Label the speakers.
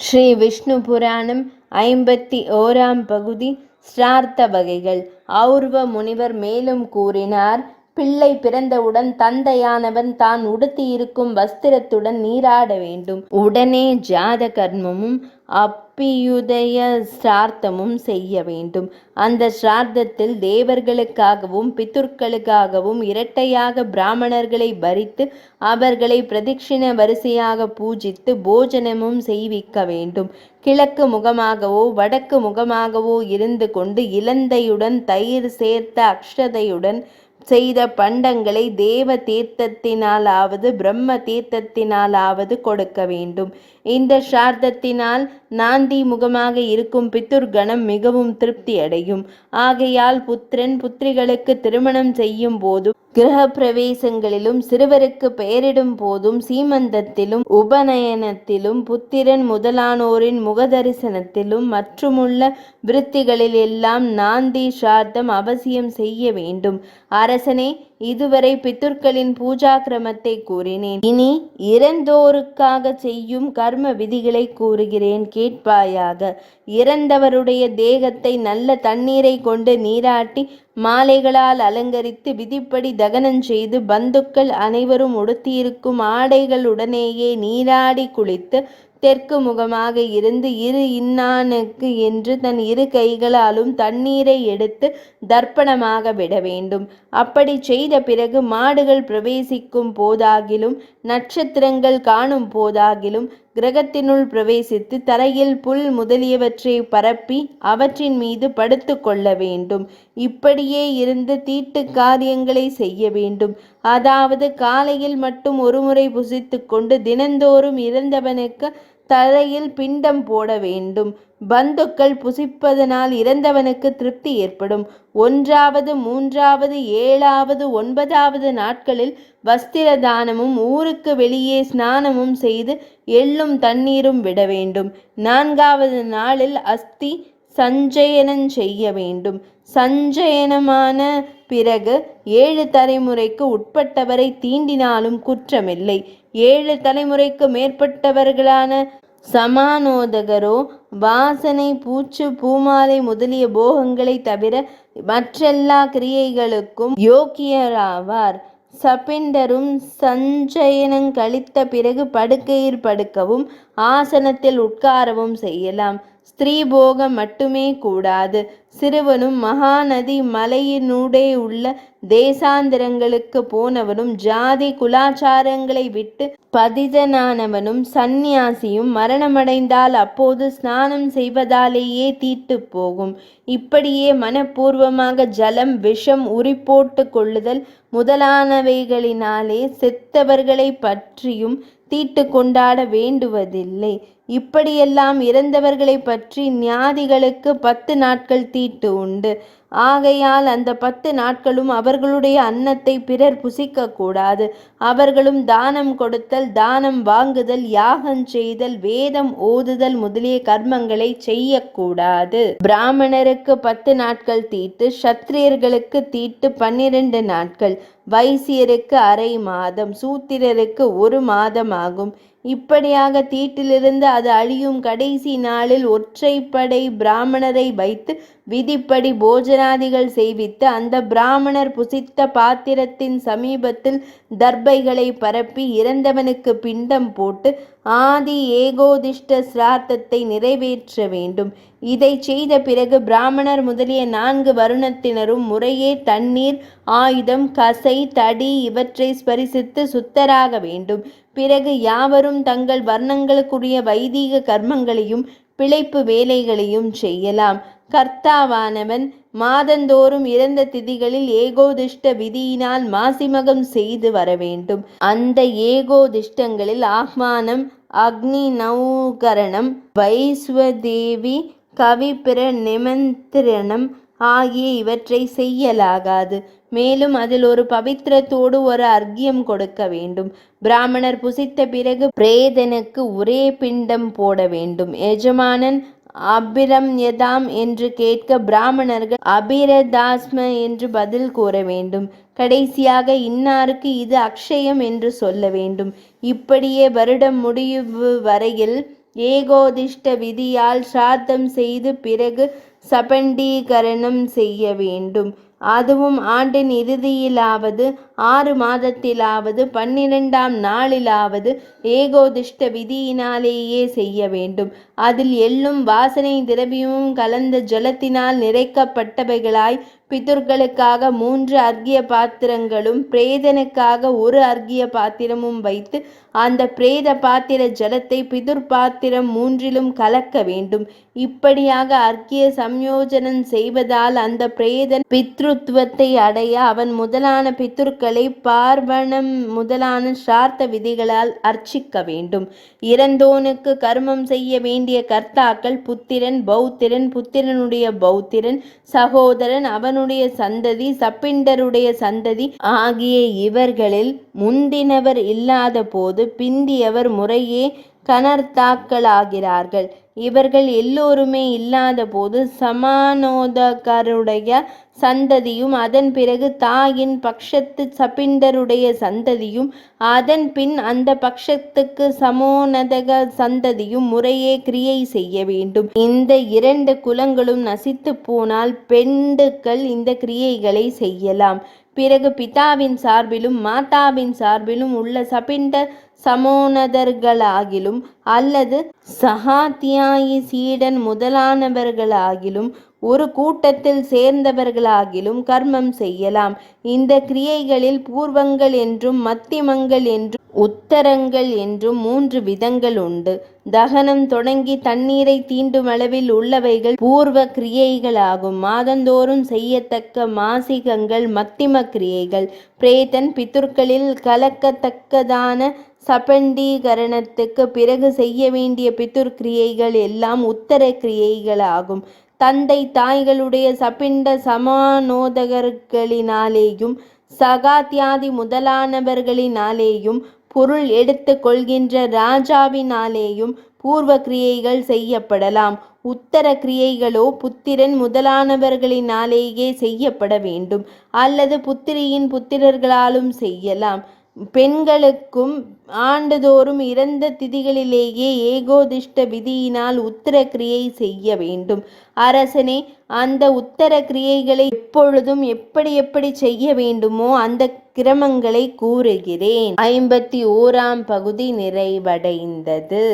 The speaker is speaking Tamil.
Speaker 1: ஸ்ரீ விஷ்ணு புராணம் 51ஆம் பகுதி ஸ்ரார்த்த வகைகள். ஔர்வ முனிவர் மேலும் கூறினார். பிள்ளை பிறந்தவுடன் தந்தையானவன் தான் உடுத்தியிருக்கும் வஸ்திரத்துடன் நீராட வேண்டும். உடனே ஜாத கர்மமும் அப்பியுதய ஸ்ரார்த்தமும் செய்ய வேண்டும். அந்த ஸ்ரார்த்தத்தில் தேவர்களுக்காகவும் பித்துர்களுக்காகவும் இரட்டையாக பிராமணர்களை பரித்து அவர்களை பிரதிக்ஷிண வரிசையாக பூஜித்து போஜனமும் செய்விக்க வேண்டும். கிழக்கு முகமாகவோ வடக்கு முகமாகவோ இருந்து கொண்டு இலந்தையுடன் தயிர் சேர்த்த அக்ஷதையுடன் செய்த பண்டங்களை தேவ தீர்த்தத்தினாலாவது பிரம்ம தீர்த்தத்தினாலாவது கொடுக்க வேண்டும். இந்த ஸ்ரார்த்தத்தினால் நாந்தி முகமாக இருக்கும் பித்துர்கணம் மிகவும் திருப்தி அடையும். ஆகையால் புத்திரன் புத்திரிகளுக்கு திருமணம் செய்யும் போதும் கிரக பிரவேசங்களிலும் சிறுவருக்கு பெயரிடும் போதும் சீமந்தத்திலும் உபநயனத்திலும் புத்திரன் முதலானோரின் முகதரிசனத்திலும் மற்றுமுள்ள விருத்திகளில் எல்லாம் நாந்தி ஸ்ரார்த்தம் அவசியம் செய்ய வேண்டும். அரசனே, இதுவரை பித்துர்களின் பூஜா கிரமத்தை கூறினேன். இனி இறந்தோருக்காக செய்யும் கர்ம விதிகளை கூறுகிறேன், கேட்பாயாக. இறந்தவருடைய தேகத்தை நல்ல தண்ணீரை கொண்டு நீராட்டி மாலைகளால் அலங்கரித்து விதிப்படி தகனம் செய்து பந்துக்கள் அனைவரும் உடுத்தியிருக்கும் ஆடைகளுடனேயே நீராடி குளித்து தெற்கு முகமாக இருந்து இரு இன்னானுக்கு என்று தன் இரு கைகளாலும் தண்ணீரை எடுத்து தர்ப்பணமாக விட வேண்டும். அப்படி செய்த பிறகு மாடுகள் பிரவேசிக்கும் போதாகிலும் நட்சத்திரங்கள் காணும் போதாகிலும் கிரகத்தினுள் பிரவேசித்து தரையில் புல் முதலியவற்றை பரப்பி அவற்றின் மீது படுத்து கொள்ள வேண்டும். இப்படியே இருந்து தீட்டு காரியங்களை செய்ய வேண்டும். அதாவது காலையில் மட்டும் ஒருமுறை புசித்து கொண்டு தினந்தோறும் இறந்தவனுக்கு தரையில் பிண்டம் போட வேண்டும். பந்துக்கள் புசிப்பதனால் இறந்தவனுக்கு திருப்தி ஏற்படும். 1வது 3வது 7வது 9வது நாட்களில் வஸ்திர தானமும் ஊருக்கு வெளியே ஸ்நானமும் செய்து எள்ளும் தண்ணீரும் விட வேண்டும். 4வது நாளில் அஸ்தி சஞ்சயனம் செய்ய வேண்டும். சஞ்சயனமான பிறகு 7 தலைமுறைக்கு உட்பட்டவரை தீண்டினாலும் குற்றமில்லை. 7 தலைமுறைக்கு மேற்பட்டவர்களான சமானோதகரோ வாசனை பூச்சு பூமாலை முதலிய போகங்களை தவிர மற்றெல்லா கிரியைகளுக்கும் யோக்கியராவார். சபிண்டரும் சஞ்சயனம் கழித்த பிறகு படுக்கையில் படுக்கவும் ஆசனத்தில் உட்காரவும் செய்யலாம். ஸ்திரீ போகம் மட்டுமே கூடாது. சிறுவனும் மகாநதி மலையினூடே உள்ள தேசாந்திரங்களுக்கு போனவனும் ஜாதி குலாச்சாரங்களை விட்டு பதிதனானவனும் சந்நியாசியும் மரணமடைந்தால் அப்போது ஸ்நானம் செய்வதாலேயே தீட்டு போகும். இப்படியே மனப்பூர்வமாக ஜலம் விஷம் உரிப்போட்டு கொள்ளுதல் முதலானவைகளினாலே செத்தவர்களை பற்றியும் தீட்டு கொண்டாட வேண்டுவதில்லை. இப்படியெல்லாம் இறந்தவர்களை பற்றி ஞாதிகளுக்கு 10 நாட்கள் தீட்டு உண்டு. ஆகையால் அந்த 10 நாட்களும் அவர்களுடைய அன்னத்தை பிறர் புசிக்க கூடாது. அவர்களும் தானம் கொடுத்தல், தானம் வாங்குதல், யாகம் செய்தல், வேதம் ஓதுதல் முதலிய கர்மங்களை செய்யக்கூடாது. பிராமணருக்கு 10 நாட்கள் தீட்டு, சத்திரியர்களுக்கு தீட்டு 12 நாட்கள், வைசியருக்கு அரை மாதம், சூத்திரருக்கு 1 மாதம் ஆகும். இப்படியாக தீட்டிலிருந்து அது அழியும் கடைசி நாளில் ஒற்றைப்படை பிராமணரை வைத்து விதிப்படி போஜனாதிகள் செய்வித்து அந்த பிராமணர் புசித்த பாத்திரத்தின் சமீபத்தில் தர்பைகளை பரப்பி இறந்தவனுக்கு பிண்டம் போட்டு ஆதி ஏகோதிஷ்ட சிரார்த்தத்தை நிறைவேற்ற வேண்டும். இதை செய்த பிறகு பிராமணர் முதலிய 4 வருணத்தினரும் முறையே தண்ணீர், ஆயுதம், கசை, தடி இவற்றை ஸ்பரிசித்து சுத்தராக வேண்டும். பிறகு யாவரும் தங்கள் வர்ணங்களுக்குரிய வைதீக கர்மங்களையும் பிழைப்பு வேலைகளையும் செய்யலாம். கர்த்தாவானவன் மாதந்தோறும் இறந்த திதிகளில் ஏகோதிஷ்ட விதியினால் மாசிமகம் செய்து வர வேண்டும். அந்த ஏகோதிஷ்டங்களில் ஆஹ்வானம், அக்னி நௌகரணம், வைஸ்வதேவி கவிபிர நிமந்திரணம் ஆகிய இவற்றை செய்யலாகாது. மேலும் அதில் ஒரு பவித்திரத்தோடு ஒரு அர்க்கியம் கொடுக்க வேண்டும். பிராமணர் புசித்த பிறகு பிரேதனுக்கு ஒரே பிண்டம் போட வேண்டும். எஜமானன் அபிரம்யதாம் என்று கேட்க பிராமணர்கள் அபிரதாஸ்ம என்று பதில் கூற வேண்டும். கடைசியாக இன்னாருக்கு இது அக்ஷயம் என்று சொல்ல வேண்டும். இப்படியே வருடம் முடிவு வரையில் ஏகோதிஷ்ட விதியால் சிராத்தம் செய்து பிறகு சபண்டீகரணம் செய்ய வேண்டும். அதுவும் ஆண்டின் இறுதியிலாவது 6 மாதத்திலாவது 12ஆம் நாளிலாவது ஏகோதிஷ்ட விதியினாலேயே செய்ய வேண்டும். அதில் எள்ளும் வாசனை திரவியமும் கலந்த ஜலத்தினால் நிறைக்கப்பட்டவைகளாய் பிதுர்களுக்காக 3 அர்க்கிய பாத்திரங்களும் பிரேதனுக்காக 1 அர்க்கிய பாத்திரமும் வைத்து அந்த பிரேத பாத்திர ஜலத்தை பிதுர் பாத்திரம் 3லும் கலக்க வேண்டும். இப்படியாக அர்க்கிய சம்யோஜனம் செய்வதால் அந்த பிரேதன் பித்ருத்துவத்தை அடைய அவன் முதலான பித்துர்களை பார்வணம் முதலான சிரார்த்த விதிகளால் அர்ச்சிக்க வேண்டும். இறந்தோனுக்கு கர்மம் செய்ய வேண்டிய கர்த்தாக்கள் புத்திரன், பௌத்திரன், புத்திரனுடைய பௌத்திரன், சகோதரன், அவனுடைய சந்ததி, சப்பிண்டருடைய சந்ததி ஆகிய இவர்களில் முந்தினவர் இல்லாத போது பிந்தியவர் முறையே கனர்த்தாக்களாகிறார்கள். இவர்கள் எல்லோருமே இல்லாத போது சமானோதகருடைய சந்ததியும் அதன் பிறகு தாயின் பக்ஷத்து சபிண்டருடைய சந்ததியும் அதன் பின் அந்த பக்ஷத்துக்கு சமோனதக சந்ததியும் முறையே கிரியை செய்ய வேண்டும். இந்த 2 குலங்களும் நசித்து போனால் பெண்டுக்கள் இந்த கிரியைகளை செய்யலாம். பிறகு பிதாவின் சார்பிலும் மாதாவின் சார்பிலும் உள்ள சபிண்ட சமோனதர்களாகிலும் அல்லது சகாத்தியாயி சீடன் முதலானவர்களாகிலும் ஒரு கூட்டத்தில் சேர்ந்தவர்களாகிலும் கர்மம் செய்யலாம். இந்த கிரியைகளில் பூர்வங்கள் என்றும் மத்தியமங்கள் என்றும் உத்தரங்கள் என்றும் 3 விதங்கள் உண்டு. தகனம் தொடங்கி தண்ணீரை தீண்டும் அளவில் உள்ளவைகள் பூர்வ கிரியைகளாகும். மாதந்தோறும் செய்யத்தக்க மாசிகங்கள் மத்திம கிரியைகள். பிரேதன் பித்துர்களில் கலக்கத்தக்கதான சபண்டீகரணத்துக்கு பிறகு செய்ய வேண்டிய பித்துர் கிரியைகள் எல்லாம் உத்தர கிரியைகளாகும். தந்தை தாய்களுடைய சபிண்ட சமானோதகர்களினாலேயும் சகாத்தியாதி முதலானவர்களினாலேயும் பொருள் எடுத்து கொள்கின்ற ராஜாவினாலேயும் பூர்வ கிரியைகள் செய்யப்படலாம். உத்தர கிரியைகளோ புத்திரன் முதலானவர்களினாலேயே செய்யப்பட வேண்டும் அல்லது புத்திரியின் புத்திரர்களாலும் செய்யலாம். பெண்களுக்கும் ஆண்டுதோறும் இறந்த திதிகளிலேயே ஏகோதிஷ்ட விதியினால் உத்தர கிரியை செய்ய வேண்டும். அரசனே, அந்த உத்தர கிரியைகளை எப்பொழுதும் எப்படி எப்படி செய்ய வேண்டுமோ அந்த கிரமங்களை கூறுகிறேன். 51ஆம் பகுதி நிறைவடைந்தது.